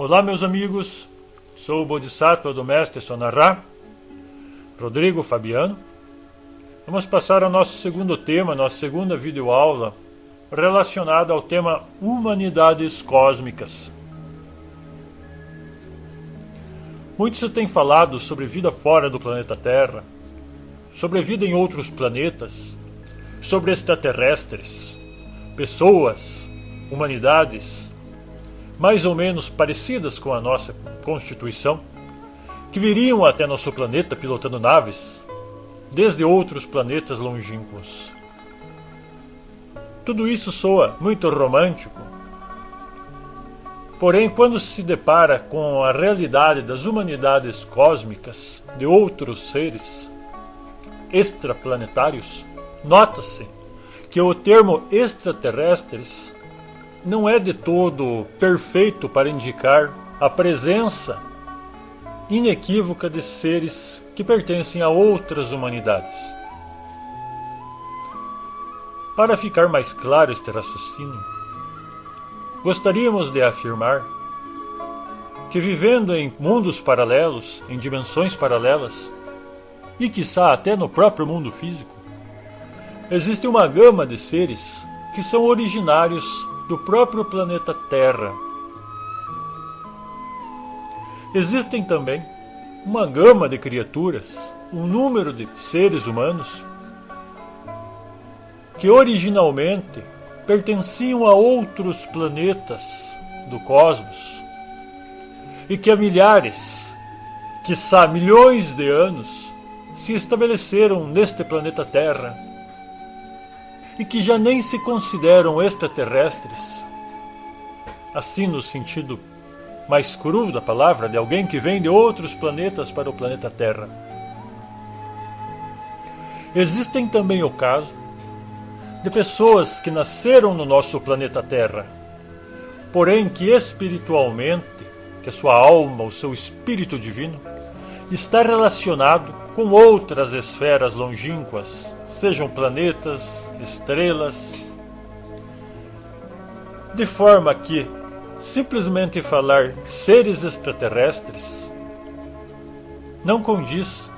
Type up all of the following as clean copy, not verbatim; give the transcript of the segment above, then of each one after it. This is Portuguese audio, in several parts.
Olá, meus amigos, sou o Bodhisattva do Mestre Sonará, Rodrigo Fabiano. Vamos passar ao nosso segundo tema, nossa segunda videoaula, relacionada ao tema Humanidades Cósmicas. Muito se tem falado sobre vida fora do planeta Terra, sobre vida em outros planetas, sobre extraterrestres, pessoas, humanidades, mais ou menos parecidas com a nossa Constituição, que viriam até nosso planeta pilotando naves, desde outros planetas longínquos. Tudo isso soa muito romântico, porém, quando se depara com a realidade das humanidades cósmicas de outros seres extraplanetários, nota-se que o termo extraterrestres não é de todo perfeito para indicar a presença inequívoca de seres que pertencem a outras humanidades. Para ficar mais claro este raciocínio, gostaríamos de afirmar que, vivendo em mundos paralelos, em dimensões paralelas, e quiçá até no próprio mundo físico, existe uma gama de seres que são originários do próprio planeta Terra. Existem também uma gama de criaturas, um número de seres humanos, que originalmente pertenciam a outros planetas do cosmos e que há milhares, quiçá milhões de anos, se estabeleceram neste planeta Terra e que já nem se consideram extraterrestres, assim no sentido mais cru da palavra, de alguém que vem de outros planetas para o planeta Terra. Existem também o caso de pessoas que nasceram no nosso planeta Terra, porém que espiritualmente, que a sua alma, o seu espírito divino, está relacionado com outras esferas longínquas, sejam planetas, estrelas, de forma que simplesmente falar seres extraterrestres não condiz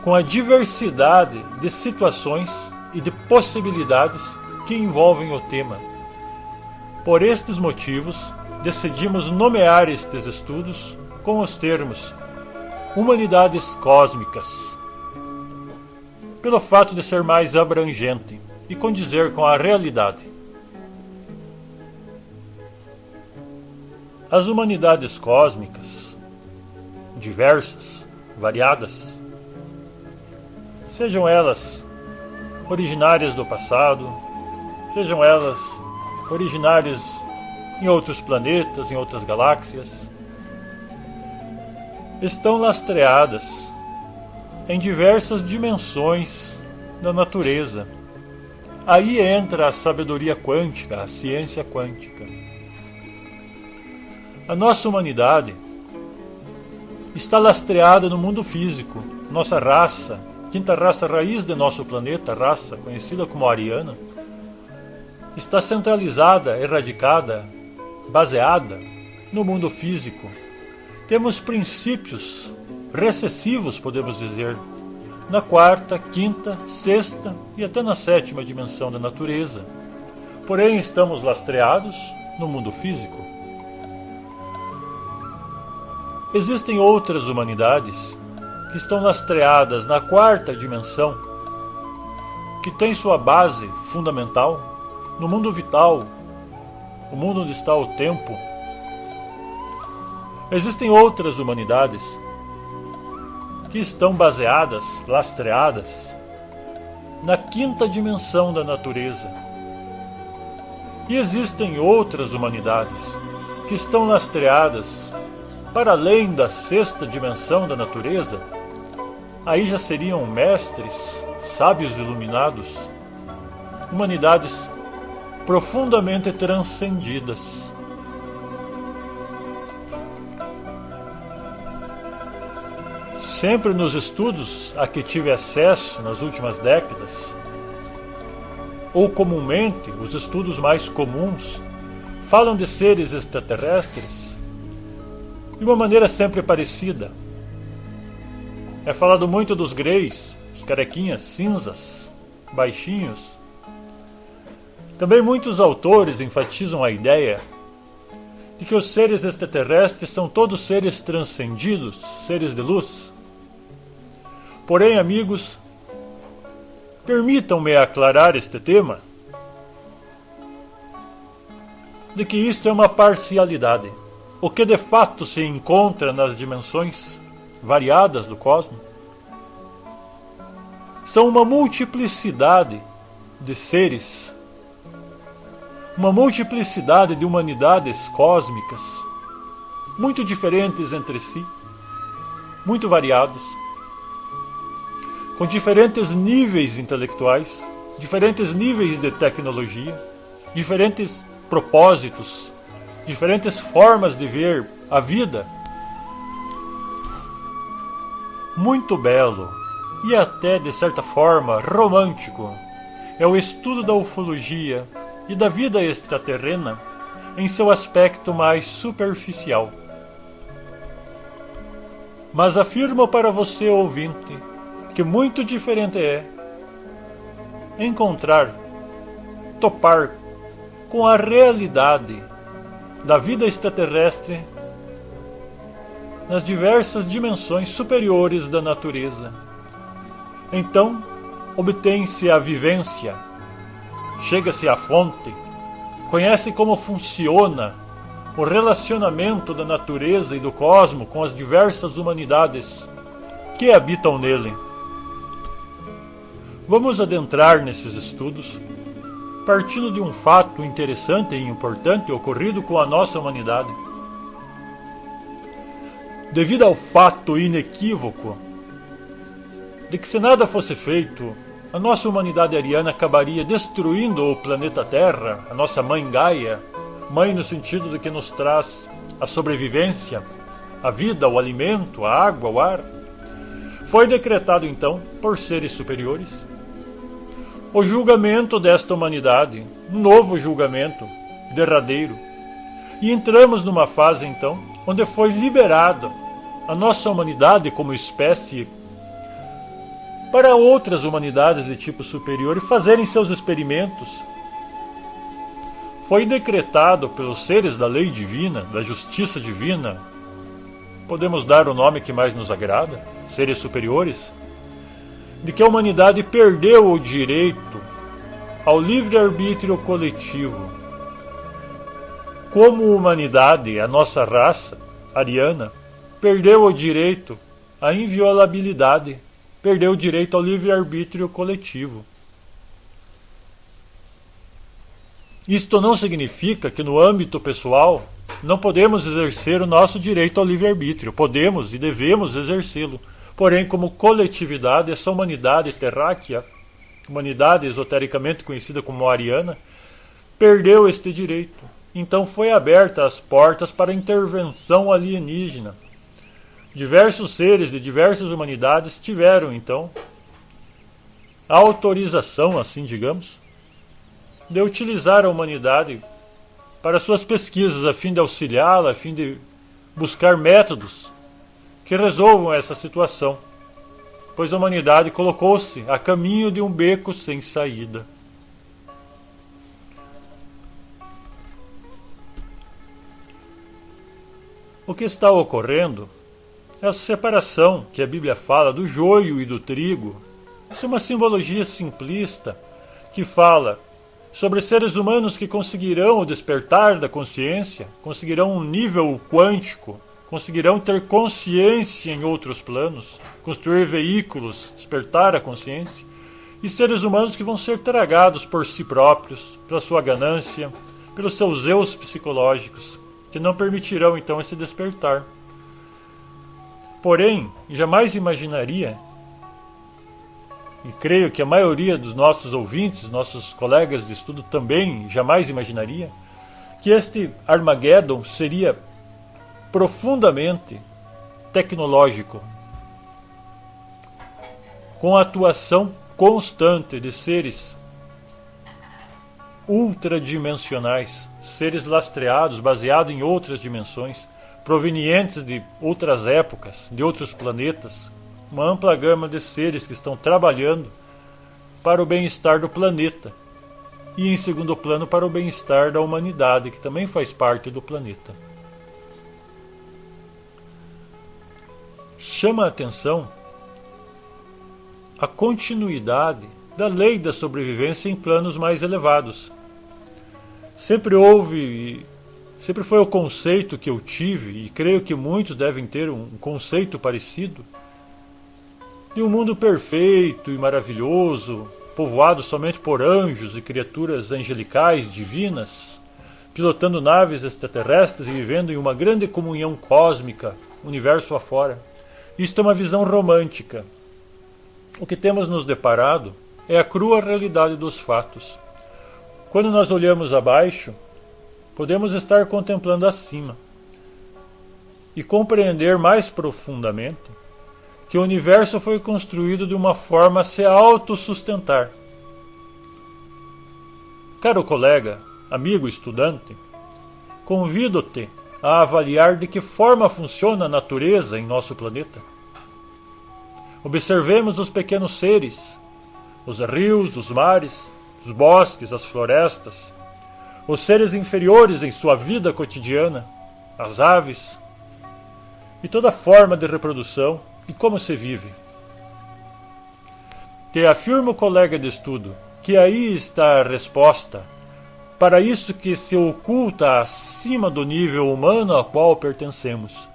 com a diversidade de situações e de possibilidades que envolvem o tema. Por estes motivos, decidimos nomear estes estudos com os termos Humanidades Cósmicas, pelo fato de ser mais abrangente e condizer com a realidade. As humanidades cósmicas, diversas, variadas, sejam elas originárias do passado, sejam elas originárias em outros planetas, em outras galáxias, estão lastreadas em diversas dimensões da natureza. Aí entra a sabedoria quântica, a ciência quântica. A nossa humanidade está lastreada no mundo físico. Nossa raça, quinta raça raiz de nosso planeta, raça conhecida como ariana, está centralizada, erradicada, baseada no mundo físico. Temos princípios recessivos, podemos dizer, na quarta, quinta, sexta e até na sétima dimensão da natureza. Porém, estamos lastreados no mundo físico. Existem outras humanidades que estão lastreadas na quarta dimensão, que tem sua base fundamental no mundo vital, o mundo onde está o tempo. Existem outras humanidades que estão baseadas, lastreadas, na quinta dimensão da natureza. E existem outras humanidades que estão lastreadas para além da sexta dimensão da natureza. Aí já seriam mestres, sábios iluminados, humanidades profundamente transcendidas. Sempre nos estudos a que tive acesso nas últimas décadas, ou comumente os estudos mais comuns, falam de seres extraterrestres de uma maneira sempre parecida. É falado muito dos greys, os carequinhas, cinzas, baixinhos. Também muitos autores enfatizam a ideia de que os seres extraterrestres são todos seres transcendidos, seres de luz. Porém, amigos, permitam-me aclarar este tema, de que isto é uma parcialidade. O que de fato se encontra nas dimensões variadas do cosmos são uma multiplicidade de seres, uma multiplicidade de humanidades cósmicas, muito diferentes entre si, muito variados, com diferentes níveis intelectuais, diferentes níveis de tecnologia, diferentes propósitos, diferentes formas de ver a vida. Muito belo e até, de certa forma, romântico é o estudo da ufologia e da vida extraterrena em seu aspecto mais superficial. Mas afirmo para você, ouvinte, que muito diferente é encontrar, topar com a realidade da vida extraterrestre nas diversas dimensões superiores da natureza. Então, obtém-se a vivência, chega-se à fonte, conhece como funciona o relacionamento da natureza e do cosmos com as diversas humanidades que habitam nele. Vamos adentrar nesses estudos, partindo de um fato interessante e importante ocorrido com a nossa humanidade. Devido ao fato inequívoco de que, se nada fosse feito, a nossa humanidade ariana acabaria destruindo o planeta Terra, a nossa mãe Gaia, mãe no sentido de que nos traz a sobrevivência, a vida, o alimento, a água, o ar. Foi decretado então, por seres superiores, o julgamento desta humanidade, um novo julgamento, derradeiro. E entramos numa fase então, onde foi liberada a nossa humanidade como espécie para outras humanidades de tipo superior e fazerem seus experimentos. Foi decretado pelos seres da lei divina, da justiça divina, podemos dar o nome que mais nos agrada, seres superiores, de que a humanidade perdeu o direito ao livre-arbítrio coletivo. Como humanidade, a nossa raça ariana perdeu o direito à inviolabilidade, perdeu o direito ao livre-arbítrio coletivo. Isto não significa que no âmbito pessoal não podemos exercer o nosso direito ao livre-arbítrio. Podemos e devemos exercê-lo. Porém, como coletividade, essa humanidade terráquea, humanidade esotericamente conhecida como ariana, perdeu este direito. Então foi aberta as portas para a intervenção alienígena. Diversos seres de diversas humanidades tiveram, então, a autorização, assim digamos, de utilizar a humanidade para suas pesquisas, a fim de auxiliá-la, a fim de buscar métodos que resolvam essa situação, pois a humanidade colocou-se a caminho de um beco sem saída. O que está ocorrendo é a separação que a Bíblia fala do joio e do trigo. Isso é uma simbologia simplista que fala sobre seres humanos que conseguirão o despertar da consciência, conseguirão um nível quântico, conseguirão ter consciência em outros planos, construir veículos, despertar a consciência, e seres humanos que vão ser tragados por si próprios, pela sua ganância, pelos seus eus psicológicos, que não permitirão então esse despertar. Porém, jamais imaginaria, e creio que a maioria dos nossos ouvintes, nossos colegas de estudo também jamais imaginaria, que este Armageddon seria profundamente tecnológico, com a atuação constante de seres ultradimensionais, seres lastreados, baseados em outras dimensões, provenientes de outras épocas, de outros planetas, uma ampla gama de seres que estão trabalhando para o bem-estar do planeta e, em segundo plano, para o bem-estar da humanidade, que também faz parte do planeta. Chama a atenção a continuidade da lei da sobrevivência em planos mais elevados. Sempre foi o conceito que eu tive, e creio que muitos devem ter um conceito parecido, de um mundo perfeito e maravilhoso, povoado somente por anjos e criaturas angelicais divinas, pilotando naves extraterrestres e vivendo em uma grande comunhão cósmica, universo afora. Isto é uma visão romântica. O que temos nos deparado é a crua realidade dos fatos. Quando nós olhamos abaixo, podemos estar contemplando acima e compreender mais profundamente que o universo foi construído de uma forma a se autossustentar. Caro colega, amigo estudante, convido-te a avaliar de que forma funciona a natureza em nosso planeta. Observemos os pequenos seres, os rios, os mares, os bosques, as florestas, os seres inferiores em sua vida cotidiana, as aves, e toda forma de reprodução e como se vive. Te afirmo, colega de estudo, que aí está a resposta para isso que se oculta acima do nível humano ao qual pertencemos.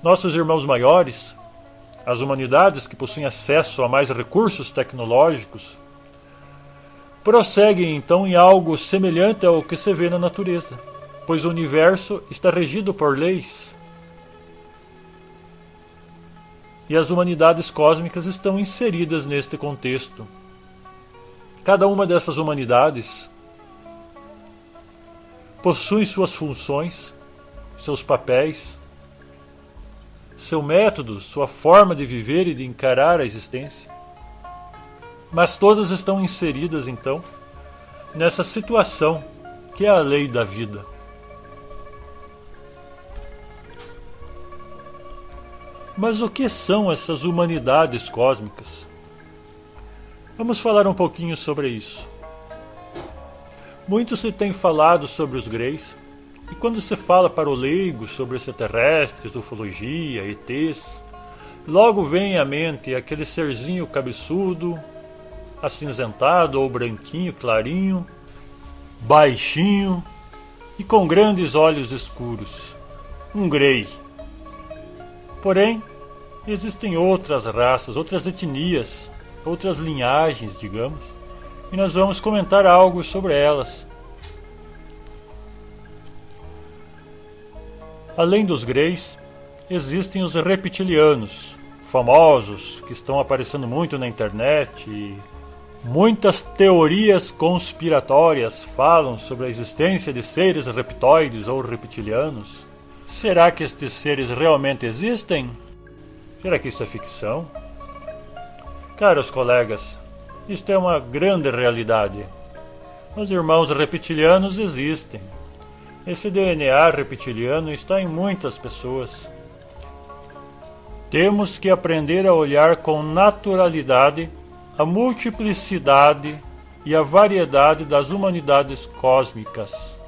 Nossos irmãos maiores, as humanidades que possuem acesso a mais recursos tecnológicos, prosseguem então em algo semelhante ao que se vê na natureza, pois o universo está regido por leis. E as humanidades cósmicas estão inseridas neste contexto. Cada uma dessas humanidades possui suas funções, seus papéis, seu método, sua forma de viver e de encarar a existência. Mas todas estão inseridas, então, nessa situação que é a lei da vida. Mas o que são essas humanidades cósmicas? Vamos falar um pouquinho sobre isso. Muito se tem falado sobre os Greys, e quando se fala para o leigo sobre extraterrestres, ufologia, ETs, logo vem à mente aquele serzinho cabeçudo, acinzentado ou branquinho, clarinho, baixinho e com grandes olhos escuros. Um Grey. Porém, existem outras raças, outras etnias, outras linhagens, digamos, e nós vamos comentar algo sobre elas. Além dos Greys, existem os reptilianos, famosos, que estão aparecendo muito na internet, e muitas teorias conspiratórias falam sobre a existência de seres reptoides ou reptilianos. Será que estes seres realmente existem? Será que isso é ficção? Caros colegas, isto é uma grande realidade. Os irmãos reptilianos existem. Esse DNA reptiliano está em muitas pessoas. Temos que aprender a olhar com naturalidade a multiplicidade e a variedade das humanidades cósmicas.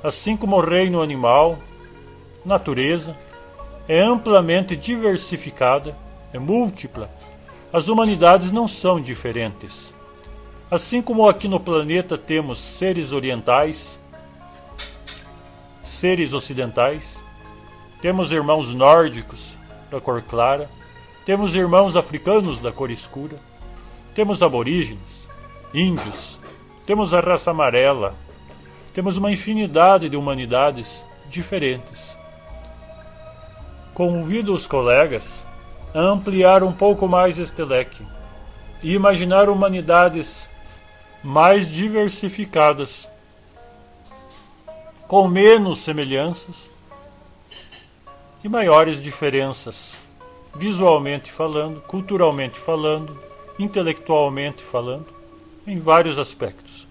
Assim como o reino animal, natureza, é amplamente diversificada, é múltipla, as humanidades não são diferentes. Assim como aqui no planeta temos seres orientais, seres ocidentais, temos irmãos nórdicos da cor clara, temos irmãos africanos da cor escura, temos aborígenes, índios, temos a raça amarela, temos uma infinidade de humanidades diferentes. Convido os colegas a ampliar um pouco mais este leque e imaginar humanidades mais diversificadas, com menos semelhanças e maiores diferenças, visualmente falando, culturalmente falando, intelectualmente falando, em vários aspectos.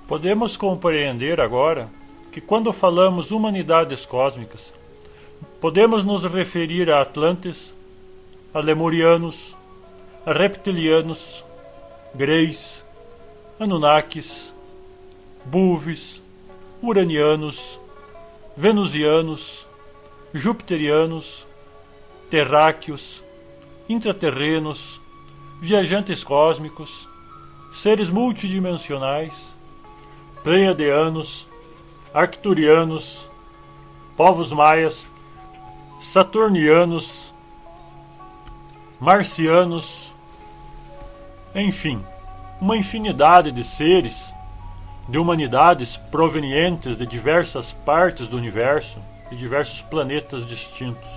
Podemos compreender agora que quando falamos humanidades cósmicas, podemos nos referir a Atlantes, a Lemurianos, a Reptilianos, Greys, Anunnakis, Buvis, Uranianos, Venusianos, Jupiterianos, Terráqueos, intraterrenos, viajantes cósmicos, seres multidimensionais, pleiadianos, arcturianos, povos maias, saturnianos, marcianos, enfim, uma infinidade de seres, de humanidades provenientes de diversas partes do universo, de diversos planetas distintos.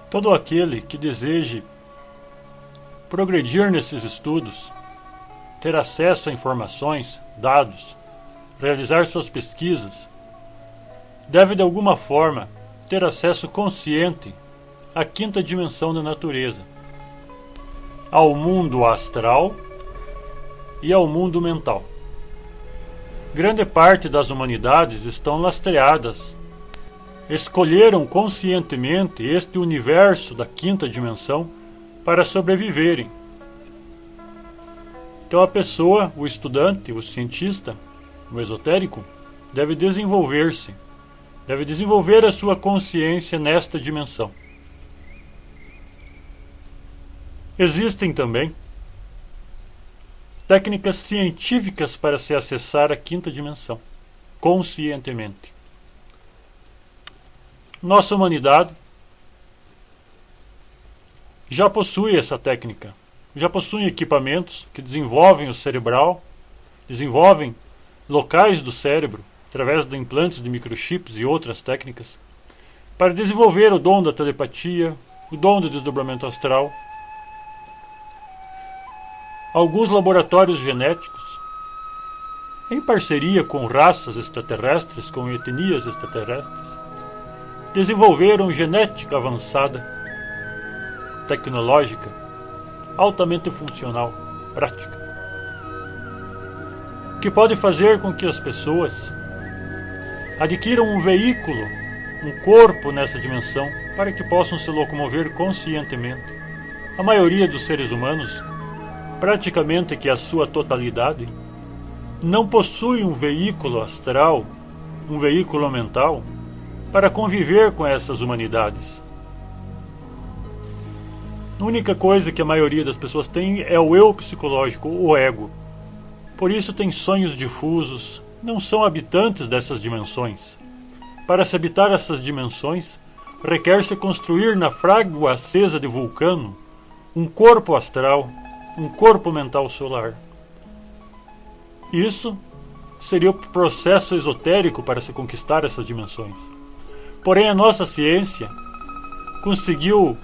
Todo aquele que deseje progredir nesses estudos, ter acesso a informações, dados, realizar suas pesquisas, deve de alguma forma ter acesso consciente à quinta dimensão da natureza, ao mundo astral e ao mundo mental. Grande parte das humanidades estão lastreadas, escolheram conscientemente este universo da quinta dimensão para sobreviverem. Então a pessoa, o estudante, o cientista, o esotérico, deve desenvolver-se, deve desenvolver a sua consciência nesta dimensão. Existem também técnicas científicas para se acessar a quinta dimensão, conscientemente. Nossa humanidade já possui essa técnica, já possui equipamentos que desenvolvem o cerebral, desenvolvem locais do cérebro, através de implantes de microchips e outras técnicas, para desenvolver o dom da telepatia, o dom do desdobramento astral. Alguns laboratórios genéticos, em parceria com raças extraterrestres, com etnias extraterrestres, desenvolveram genética avançada, tecnológica, altamente funcional, prática, que pode fazer com que as pessoas adquiram um veículo, um corpo nessa dimensão, para que possam se locomover conscientemente. A maioria dos seres humanos, praticamente que a sua totalidade, não possui um veículo astral, um veículo mental, para conviver com essas humanidades. A única coisa que a maioria das pessoas tem é o eu psicológico, o ego. Por isso tem sonhos difusos, não são habitantes dessas dimensões. Para se habitar essas dimensões, requer-se construir na frágua acesa de Vulcano um corpo astral, um corpo mental solar. Isso seria o processo esotérico para se conquistar essas dimensões. Porém, a nossa ciência conseguiu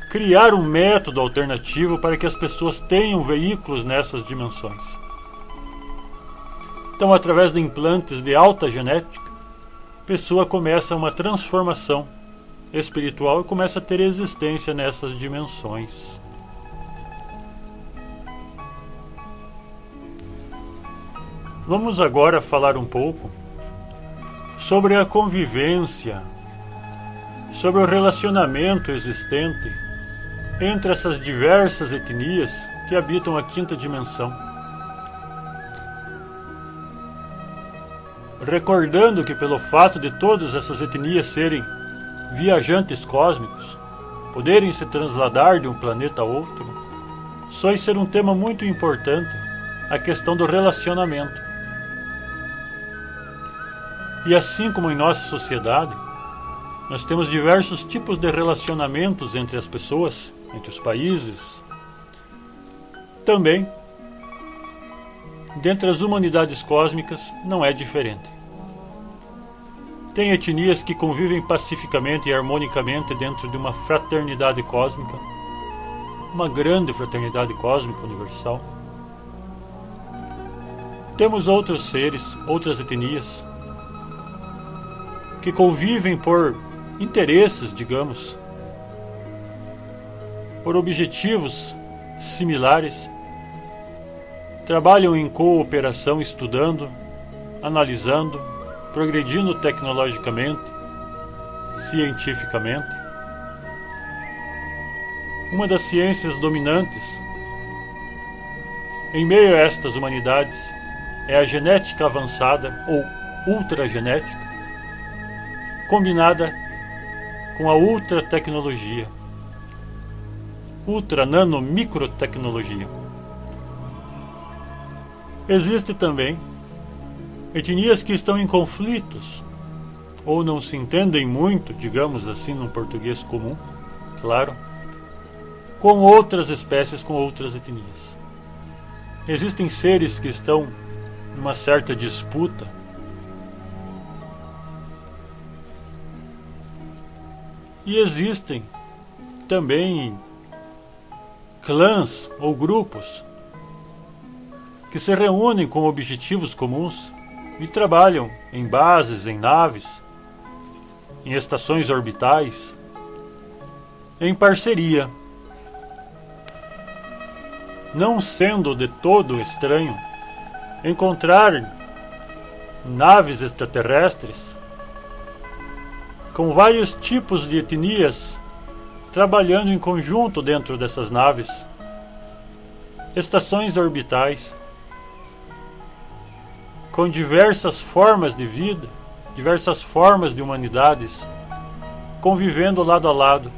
criar um método alternativo para que as pessoas tenham veículos nessas dimensões. Então, através de implantes de alta genética, a pessoa começa uma transformação espiritual e começa a ter existência nessas dimensões. Vamos agora falar um pouco sobre a convivência, sobre o relacionamento existente entre essas diversas etnias que habitam a quinta dimensão. Recordando que pelo fato de todas essas etnias serem viajantes cósmicos, poderem se trasladar de um planeta a outro, só ser um tema muito importante a questão do relacionamento. E assim como em nossa sociedade, nós temos diversos tipos de relacionamentos entre as pessoas, entre os países. Também, dentre as humanidades cósmicas, não é diferente. Tem etnias que convivem pacificamente e harmonicamente dentro de uma fraternidade cósmica, uma grande fraternidade cósmica universal. Temos outros seres, outras etnias, que convivem por interesses, digamos, por objetivos similares, trabalham em cooperação, estudando, analisando, progredindo tecnologicamente, cientificamente. Uma das ciências dominantes em meio a estas humanidades é a genética avançada ou ultragenética, combinada com a ultratecnologia, ultra-nano-microtecnologia. Existe também etnias que estão em conflitos ou não se entendem muito, digamos assim, num português comum, claro, com outras espécies, com outras etnias. Existem seres que estão em uma certa disputa. E existem também clãs ou grupos que se reúnem com objetivos comuns e trabalham em bases, em naves, em estações orbitais, em parceria. Não sendo de todo estranho encontrar naves extraterrestres com vários tipos de etnias trabalhando em conjunto dentro dessas naves, estações orbitais, com diversas formas de vida, diversas formas de humanidades, convivendo lado a lado.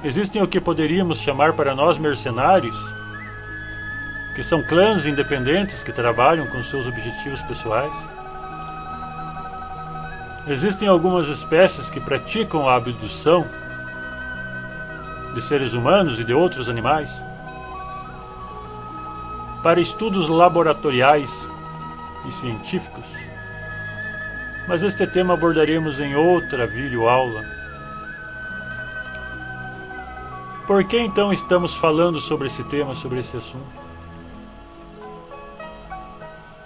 Existem o que poderíamos chamar para nós mercenários, que são clãs independentes que trabalham com seus objetivos pessoais. Existem algumas espécies que praticam a abdução de seres humanos e de outros animais para estudos laboratoriais e científicos. Mas este tema abordaremos em outra videoaula. Por que então estamos falando sobre esse tema, sobre esse assunto?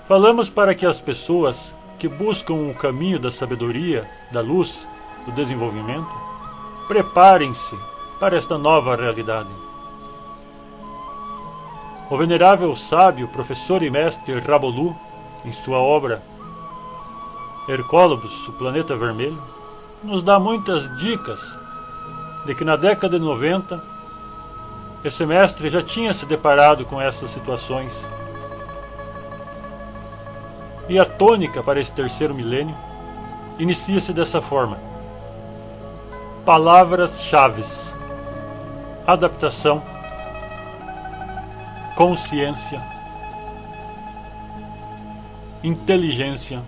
Falamos para que as pessoas que buscam o caminho da sabedoria, da luz, do desenvolvimento, preparem-se para esta nova realidade. O venerável sábio, professor e mestre Rabolu, em sua obra Hercólobos, o Planeta Vermelho, nos dá muitas dicas de que na década de 90 esse mestre já tinha se deparado com essas situações. E a tônica para esse terceiro milênio inicia-se dessa forma: palavras-chave: adaptação, consciência, inteligência,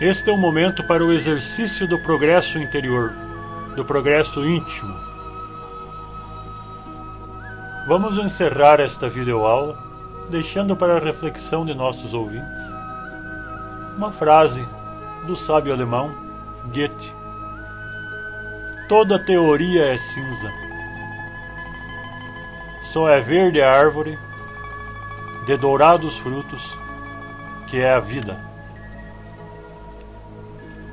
este é o momento para o exercício do progresso interior, do progresso íntimo. Vamos encerrar esta videoaula deixando para a reflexão de nossos ouvintes uma frase do sábio alemão Goethe: toda teoria é cinza, só é verde a árvore, de dourados frutos, que é a vida.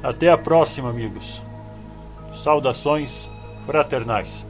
Até a próxima, amigos. Saudações fraternais.